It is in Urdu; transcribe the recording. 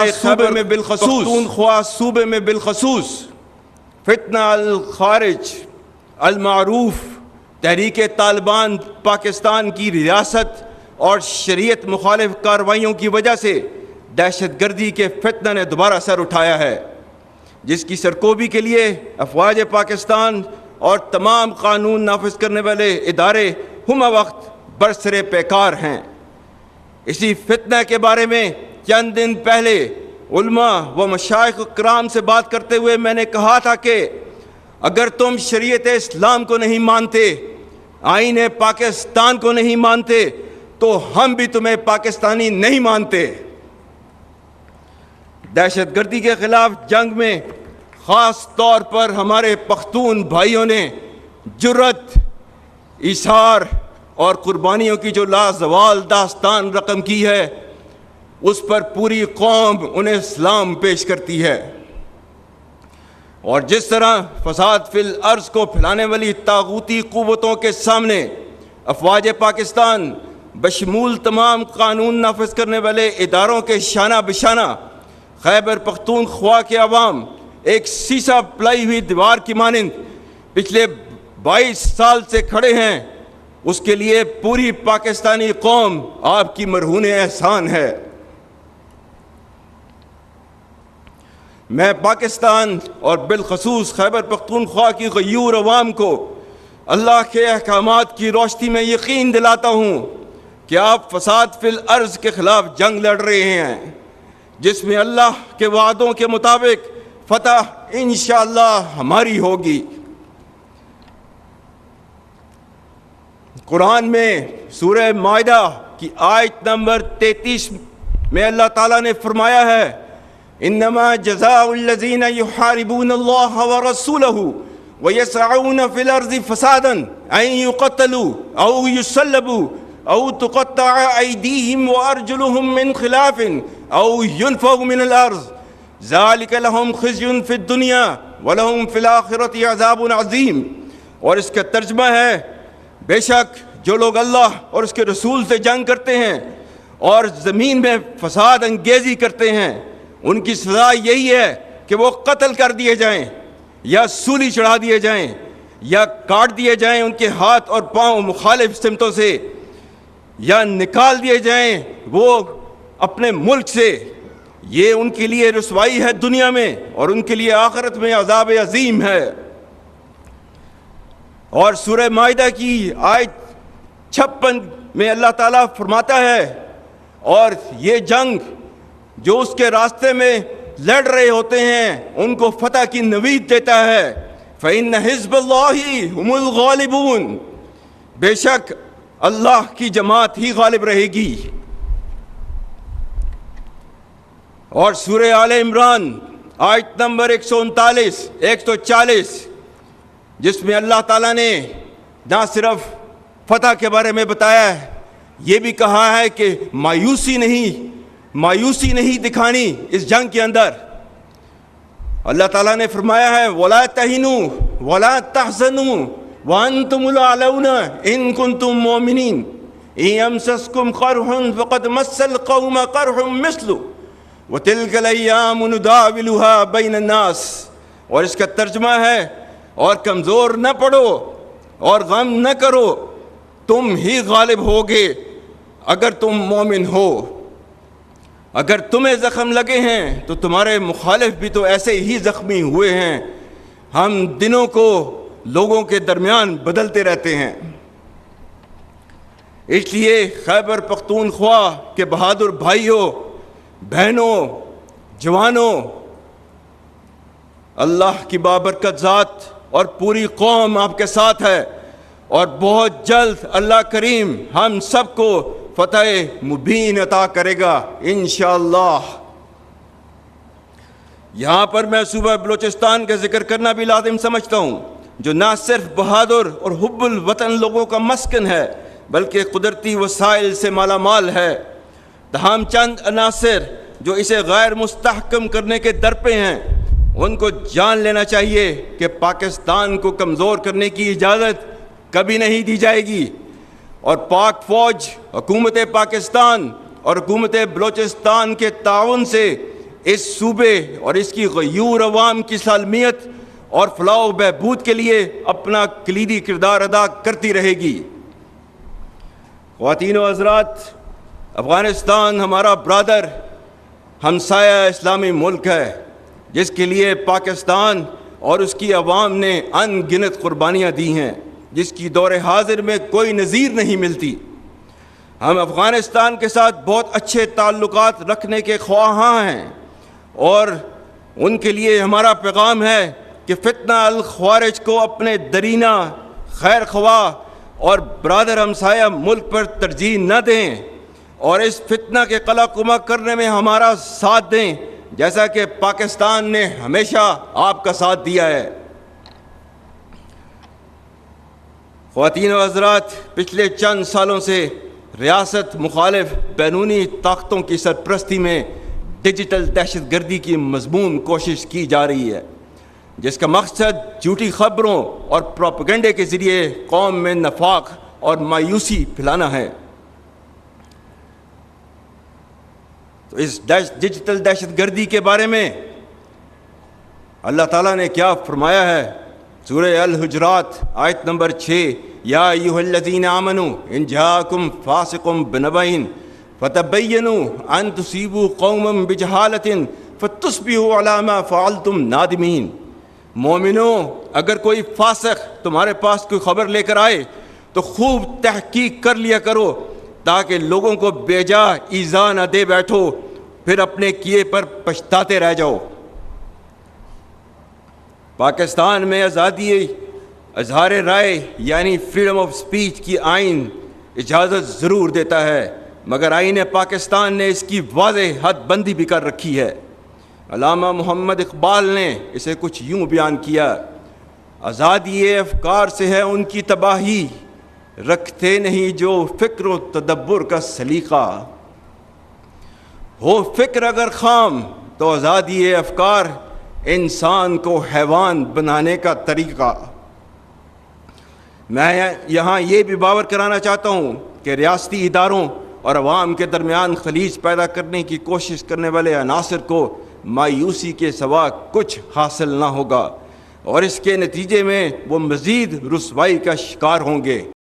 صوبے میں بالخصوص فتنہ الخارج المعروف تحریک طالبان پاکستان کی ریاست اور شریعت مخالف کارروائیوں کی وجہ سے دہشت گردی کے فتنہ نے دوبارہ سر اٹھایا ہے، جس کی سرکوبی کے لیے افواج پاکستان اور تمام قانون نافذ کرنے والے ادارے ہمہ وقت برسر پیکار ہیں۔ اسی فتنہ کے بارے میں چند دن پہلے علماء و مشائخ کرام سے بات کرتے ہوئے میں نے کہا تھا کہ اگر تم شریعت اسلام کو نہیں مانتے، آئین پاکستان کو نہیں مانتے، تو ہم بھی تمہیں پاکستانی نہیں مانتے۔ دہشت گردی کے خلاف جنگ میں خاص طور پر ہمارے پختون بھائیوں نے جرأت، ایثار اور قربانیوں کی جو لازوال داستان رقم کی ہے، اس پر پوری قوم انہیں سلام پیش کرتی ہے۔ اور جس طرح فساد فی الارض کو پھیلانے والی طاغوتی قوتوں کے سامنے افواج پاکستان بشمول تمام قانون نافذ کرنے والے اداروں کے شانہ بشانہ خیبر پختونخوا کے عوام ایک سیسا پلائی ہوئی دیوار کی مانند پچھلے 22 سال سے کھڑے ہیں، اس کے لیے پوری پاکستانی قوم آپ کی مرہون احسان ہے۔ میں پاکستان اور بالخصوص خیبر پختونخوا کی غیور عوام کو اللہ کے احکامات کی روشنی میں یقین دلاتا ہوں کہ آپ فساد فی الارض کے خلاف جنگ لڑ رہے ہیں، جس میں اللہ کے وعدوں کے مطابق فتح انشاءاللہ ہماری ہوگی۔ قرآن میں سورہ مائدہ کی آیت نمبر 33 میں اللہ تعالیٰ نے فرمایا ہے، انما جزاء الذین یحاربون اللہ ورسولہ ویسعون فی الارض فسادا ان یقتلوا او یصلبوا او تقطع ایدیہم وارجلہم من خلاف او ينفوا من الارض ذلك لهم خزي في الدنيا ولهم في الآخرة عذاب عظیم۔ اور اس کا ترجمہ ہے، بے شک جو لوگ اللہ اور اس کے رسول سے جنگ کرتے ہیں اور زمین میں فساد انگیزی کرتے ہیں، ان کی سزا یہی ہے کہ وہ قتل کر دیے جائیں یا سولی چڑھا دیے جائیں یا کاٹ دیے جائیں ان کے ہاتھ اور پاؤں مخالف سمتوں سے، یا نکال دیے جائیں وہ اپنے ملک سے۔ یہ ان کے لیے رسوائی ہے دنیا میں، اور ان کے لیے آخرت میں عذاب عظیم ہے۔ اور سورہ مائدہ کی آیت 56 میں اللہ تعالیٰ فرماتا ہے، اور یہ جنگ جو اس کے راستے میں لڑ رہے ہوتے ہیں ان کو فتح کی نوید دیتا ہے، فَإِنَّ حِزْبَ اللَّهِ هُمُ الْغَالِبُونَ، بے شک اللہ کی جماعت ہی غالب رہے گی۔ اور سورہ آل عمران آیت نمبر 139 140 جس میں اللہ تعالیٰ نے نہ صرف فتح کے بارے میں بتایا ہے، یہ بھی کہا ہے کہ مایوسی نہیں دکھانی اس جنگ کے اندر۔ اللہ تعالیٰ نے فرمایا ہے، وَلَا تَهِنُوا وَلَا تَحْزَنُوا وَأَنْتُمُ الْأَعْلَوْنَ إِن كُنتُم مُؤْمِنِينَ إِن يَمْسَسْكُمْ قَرْحٌ فَقَدْ مَسَّ الْقَوْمَ قَرْحٌ مِثْلُهُ وَتِلْكَ الْأَيَّامُ نُدَاوِلُهَا بَيْنَ النَّاسِ۔ اور اس کا ترجمہ ہے، اور کمزور نہ پڑو اور غم نہ کرو، تم ہی غالب ہوگے اگر تم مومن ہو۔ اگر تمہیں زخم لگے ہیں تو تمہارے مخالف بھی تو ایسے ہی زخمی ہوئے ہیں۔ ہم دنوں کو لوگوں کے درمیان بدلتے رہتے ہیں۔ اس لیے خیبر پختونخوا کے بہادر بھائیوں، بہنوں، جوانوں، اللہ کی بابرکت ذات اور پوری قوم آپ کے ساتھ ہے، اور بہت جلد اللہ کریم ہم سب کو فتح مبین عطا کرے گا انشاءاللہ۔ یہاں پر میں صوبہ بلوچستان کا ذکر کرنا بھی لازم سمجھتا ہوں، جو نہ صرف بہادر اور حب الوطن لوگوں کا مسکن ہے بلکہ قدرتی وسائل سے مالا مال ہے۔ تاہم چند عناصر جو اسے غیر مستحکم کرنے کے در پہ ہیں، ان کو جان لینا چاہیے کہ پاکستان کو کمزور کرنے کی اجازت کبھی نہیں دی جائے گی، اور پاک فوج حکومت پاکستان اور حکومت بلوچستان کے تعاون سے اس صوبے اور اس کی غیور عوام کی سالمیت اور فلاح و بہبود کے لیے اپنا کلیدی کردار ادا کرتی رہے گی۔ خواتین و حضرات، افغانستان ہمارا برادر ہمسایہ اسلامی ملک ہے، جس کے لیے پاکستان اور اس کی عوام نے ان گنت قربانیاں دی ہیں، جس کی دور حاضر میں کوئی نظیر نہیں ملتی۔ ہم افغانستان کے ساتھ بہت اچھے تعلقات رکھنے کے خواہاں ہیں، اور ان کے لیے ہمارا پیغام ہے کہ فتنہ الخوارج کو اپنے درینہ، خیر خواہ اور برادر ہمسایہ ملک پر ترجیح نہ دیں، اور اس فتنہ کے قلع قمع کرنے میں ہمارا ساتھ دیں، جیسا کہ پاکستان نے ہمیشہ آپ کا ساتھ دیا ہے۔ خواتین و حضرات، پچھلے چند سالوں سے ریاست مخالف بیرونی طاقتوں کی سرپرستی میں ڈیجیٹل دہشت گردی کی مضمون کوشش کی جا رہی ہے، جس کا مقصد جھوٹی خبروں اور پروپیگنڈے کے ذریعے قوم میں نفاق اور مایوسی پھیلانا ہے۔ تو اس ڈیجیٹل دہشت گردی کے بارے میں اللہ تعالیٰ نے کیا فرمایا ہے؟ سورہ الحجرات آیت نمبر 6، یا ایھا الذین آمنوا ان جاءکم فاسق بنبأ فتبینوا ان تصیبوا قوما بجہالۃ فتصبحوا علی ما فعلتم نادمین۔ مومنوں، اگر کوئی فاسق تمہارے پاس کوئی خبر لے کر آئے تو خوب تحقیق کر لیا کرو، تاکہ لوگوں کو بے جا ایذا نہ دے بیٹھو، پھر اپنے کیے پر پچھتاتے رہ جاؤ۔ پاکستان میں آزادی اظہار رائے یعنی فریڈم آف سپیچ کی آئین اجازت ضرور دیتا ہے، مگر آئین پاکستان نے اس کی واضح حد بندی بھی کر رکھی ہے۔ علامہ محمد اقبال نے اسے کچھ یوں بیان کیا: آزادی افکار سے ہے ان کی تباہی، رکھتے نہیں جو فکر و تدبر کا سلیقہ۔ ہو فکر اگر خام تو آزادی افکار، انسان کو حیوان بنانے کا طریقہ۔ میں یہاں یہ بھی باور کرانا چاہتا ہوں کہ ریاستی اداروں اور عوام کے درمیان خلیج پیدا کرنے کی کوشش کرنے والے عناصر کو مایوسی کے سوا کچھ حاصل نہ ہوگا، اور اس کے نتیجے میں وہ مزید رسوائی کا شکار ہوں گے۔